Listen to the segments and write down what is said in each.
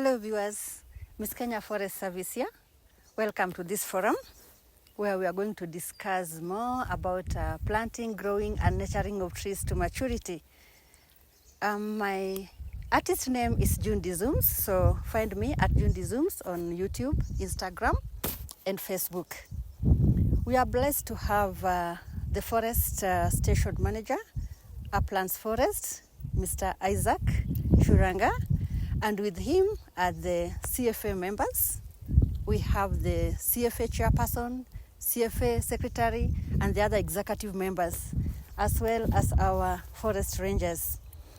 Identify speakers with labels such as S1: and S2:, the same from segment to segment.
S1: Hello viewers, Miss Kenya Forest Service here. Welcome to this forum where we are going to discuss more about planting, growing and nurturing of trees to maturity. My artist name is June Zooms, so find me at June Zooms on YouTube, Instagram and Facebook. We are blessed to have the forest station manager, Uplands Forest, Mr. Isaac Shuranga, and with him are the CFA members. We have the CFA chairperson, CFA secretary, and the other executive members, as well as our forest rangers.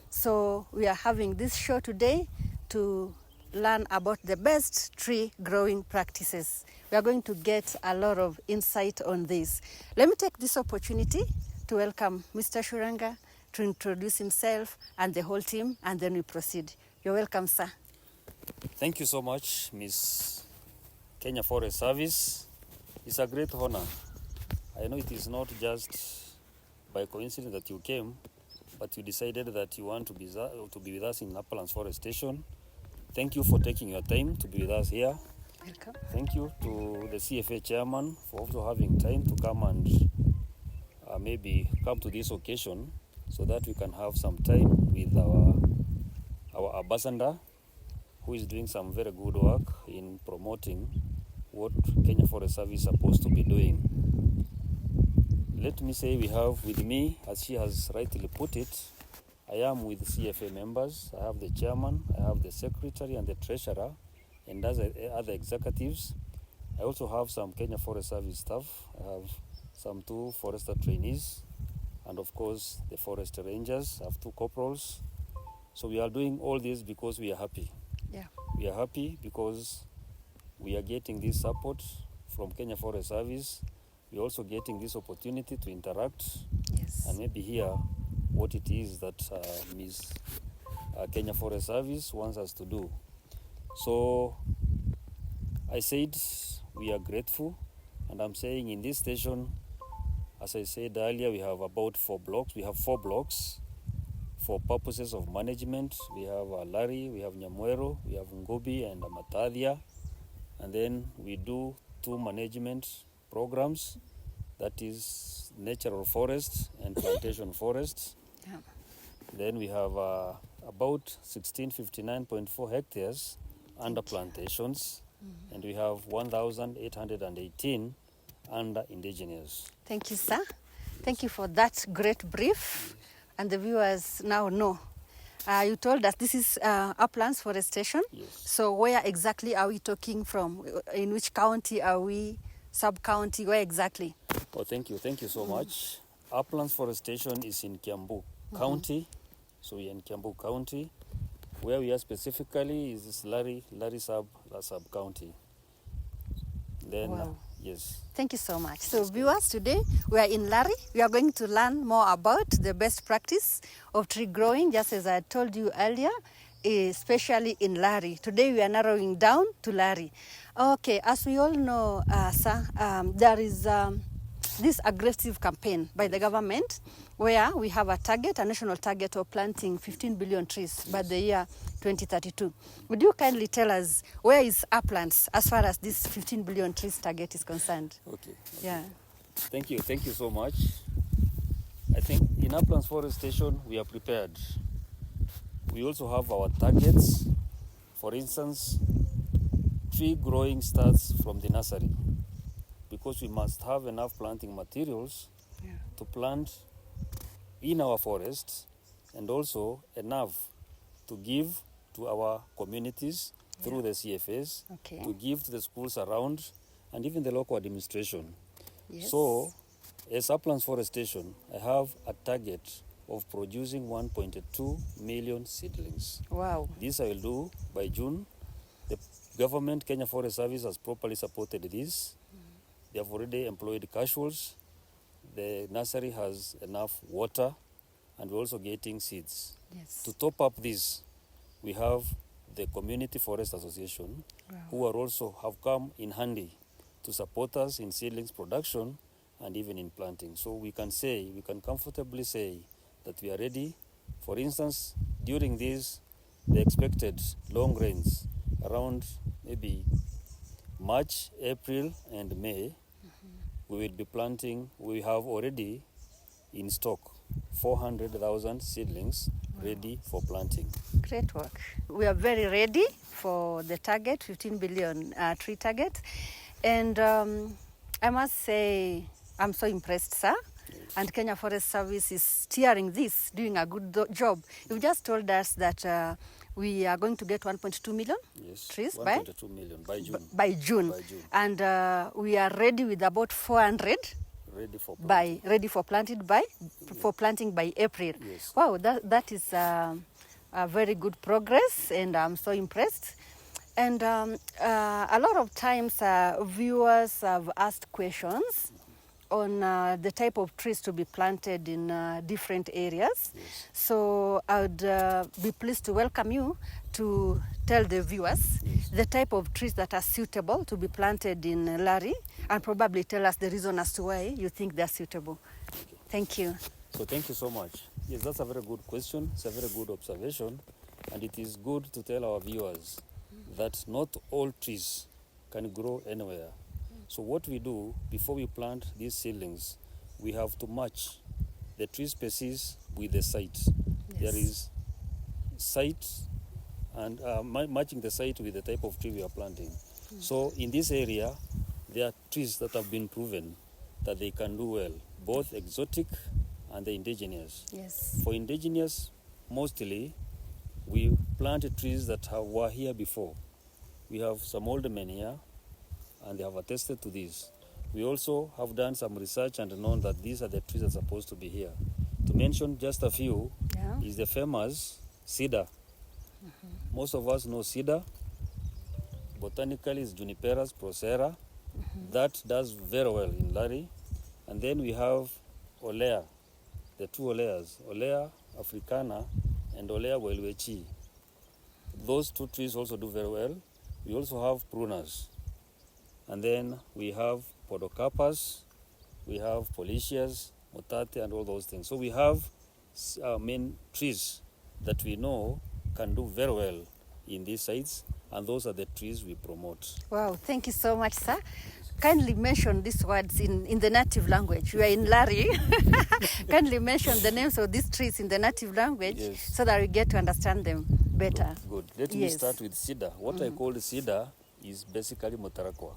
S1: So we are having this show today to learn about the best tree growing practices. We are going to get a lot of insight on this. Let me take this opportunity to welcome Mr. Shuranga to introduce himself and the whole team, and then we proceed. You're welcome, sir.
S2: Thank you so much, Miss Kenya Forest Service. It's a great honor. I know it is not just by coincidence that you came, but you decided that you want to be with us in Uplands Forest Station. Thank you for taking your time to be with us here.
S1: Welcome.
S2: Thank you to the CFA chairman for also having time to come and maybe come to this occasion so that we can have some time with our ambassador, who is doing some very good work in promoting what Kenya Forest Service is supposed to be doing. Let me say we have with me, as she has rightly put it, I am with CFA members. I have the chairman, I have the secretary and the treasurer, and other executives. I also have some Kenya Forest Service staff. I have some 2 forester trainees, and of course the forest rangers. I have 2 corporals. So we are doing all this because we are happy.
S1: Yeah.
S2: We are happy because we are getting this support from Kenya Forest Service. We are also getting this opportunity to interact and maybe hear what it is that Ms. Kenya Forest Service wants us to do. So I said we are grateful, and I'm saying in this station, as I said earlier, we have about 4 blocks. We have 4 blocks for purposes of management. We have LARI, we have Nyamwero, we have Ngobi and Matadia, and then we do 2 management programs, that is natural forest and plantation forest.
S1: Yeah.
S2: Then we have about 1659.4 hectares under plantations, and we have 1,818 under indigenous.
S1: Thank you, sir. Thank you for that great brief. And the viewers now know. You told us this is Uplands Forest Station.
S2: Yes.
S1: So where exactly are we talking from? In which county are we? Sub-county? Where exactly?
S2: Oh, thank you. Thank you so much. Uplands Forest Station is in Kiambu County. So we are in Kiambu County. Where we are specifically is this LARI sub-county. Then,
S1: wow.
S2: Yes.
S1: Thank you so much. So viewers, today we are in LARI. We are going to learn more about the best practice of tree growing, just as I told you earlier, especially in LARI. Today we are narrowing down to LARI. Okay, as we all know, sir, there is this aggressive campaign by the government where we have a target, a national target of planting 15 billion trees by the year 2032. Would you kindly tell us where is Uplands as far as this 15 billion trees target is concerned?
S2: Okay.
S1: Yeah.
S2: Thank you so much. I think in Uplands Forest Station we are prepared. We also have our targets. For instance, tree growing starts from the nursery, because we must have enough planting materials to plant in our forests, and also enough to give to our communities through the CFAs, to give to the schools around, and even the local administration.
S1: Yes.
S2: So, as Uplands Forest Station, I have a target of producing 1.2 million seedlings.
S1: Wow.
S2: This I will do by June. The government, Kenya Forest Service, has properly supported this. They have already employed casuals. The nursery has enough water, and we're also getting seeds.
S1: Yes.
S2: To top up this, we have the Community Forest Association, who are also have come in handy to support us in seedlings production and even in planting. So we can comfortably say that we are ready. For instance, during this, the expected long rains, around maybe March, April, and May, we will be planting. We have already in stock 400,000 seedlings ready for planting.
S1: Great work. We are very ready for the target, 15 billion tree target. And I must say, I'm so impressed, sir.
S2: Yes.
S1: And Kenya Forest Service is steering this, doing a good job. You just told us that we are going to get 1.2 million trees
S2: 1.2 million by June.
S1: By June. And we are ready with about 400 ready for planting by April.
S2: Yes.
S1: Wow, that is a very good progress, and I'm so impressed. And a lot of times viewers have asked questions on the type of trees to be planted in different areas.
S2: Yes.
S1: So I would be pleased to welcome you to tell the viewers the type of trees that are suitable to be planted in LARI, and probably tell us the reason as to why you think they're suitable.
S2: Okay.
S1: Thank you.
S2: So thank you so much. Yes, that's a very good question. It's a very good observation. And it is good to tell our viewers that not all trees can grow anywhere. So what we do before we plant these seedlings, we have to match the tree species with the site.
S1: Yes.
S2: There is site and matching the site with the type of tree we are planting. So in this area, there are trees that have been proven that they can do well, both exotic and the indigenous.
S1: Yes.
S2: For indigenous, mostly, we planted trees that were here before. We have some old men here, and they have attested to this. We also have done some research and known that these are the trees that are supposed to be here. To mention just a few, is the famous cedar. Most of us know cedar. Botanically, it's Juniperus procera. That does very well in LARI. And then we have olea, the two oleas, Olea africana and Olea welwechi. Those two trees also do very well. We also have pruners. And then we have podocarpus, we have policias, motate, and all those things. So we have main trees that we know can do very well in these sites, and those are the trees we promote.
S1: Wow, thank you so much, sir. Kindly mention these words in the native language. We are in LARI. Kindly mention the names of these trees in the native language, so that we get to understand them better.
S2: Good. Let me start with cedar. What I call cedar is basically motarakwa.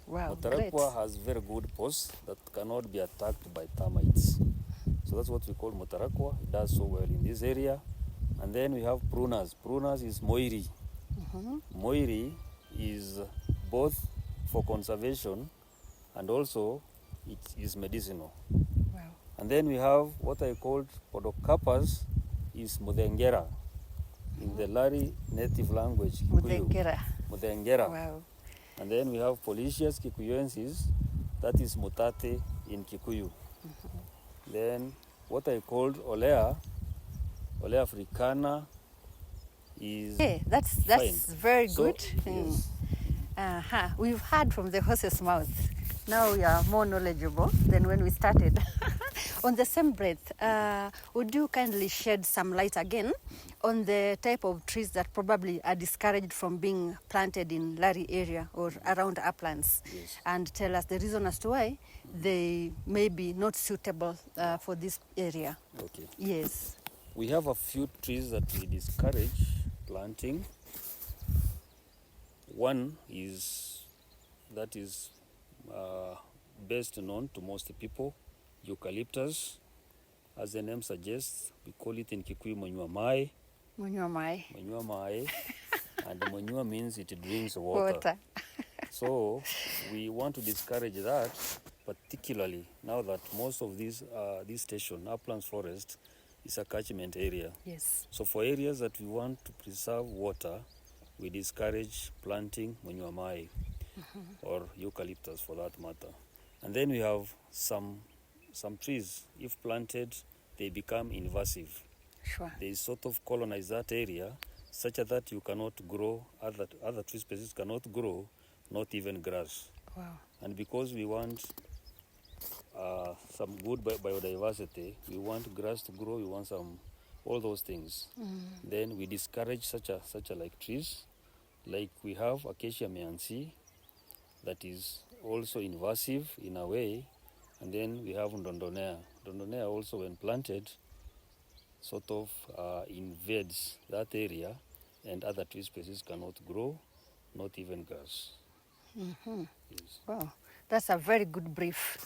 S1: Wow,
S2: motarakwa has very good posts that cannot be attacked by termites. So that's what we call motarakwa. It does so well in this area. And then we have pruners. Pruners is moiri. Moiri is both for conservation and also it is medicinal.
S1: Wow.
S2: And then we have what I called podocarpus is mudengera. In the LARI native language, Kikuyu. Mudengera.
S1: Wow.
S2: And then we have Policius kikuyuensis, that is mutate in Kikuyu. Then what I called Olea africana is
S1: that's
S2: fine.
S1: very good.
S2: So, yes.
S1: We've heard from the horse's mouth. Now we are more knowledgeable than when we started. On the same breath, would you kindly shed some light again on the type of trees that probably are discouraged from being planted in LARI area or around uplands?
S2: Yes.
S1: And tell us the reason as to why they may be not suitable for this area.
S2: Okay.
S1: Yes.
S2: We have a few trees that we discourage planting. One is best known to most people, eucalyptus. As the name suggests, we call it in Kikuyu monyua mai.
S1: Monyua mai.
S2: Monyua mai. And monyua means it drinks water. So we want to discourage that, particularly now that most of this station, Uplands Forest, is a catchment area.
S1: Yes.
S2: So for areas that we want to preserve water, we discourage planting monyua mai or eucalyptus for that matter. And then we have some trees, if planted, they become invasive.
S1: Sure.
S2: They sort of colonize that area such that you cannot grow, other tree species cannot grow, not even grass.
S1: Wow.
S2: And because we want some good biodiversity, we want grass to grow, we want all those things. Then we discourage such a like trees, Like we have Acacia meansi that is also invasive in a way, and then we have Ndondonea. Ndondonea also, when planted, sort of invades that area, and other tree species cannot grow, not even grass.
S1: Mm-hmm.
S2: Yes.
S1: Wow, that's a very good brief.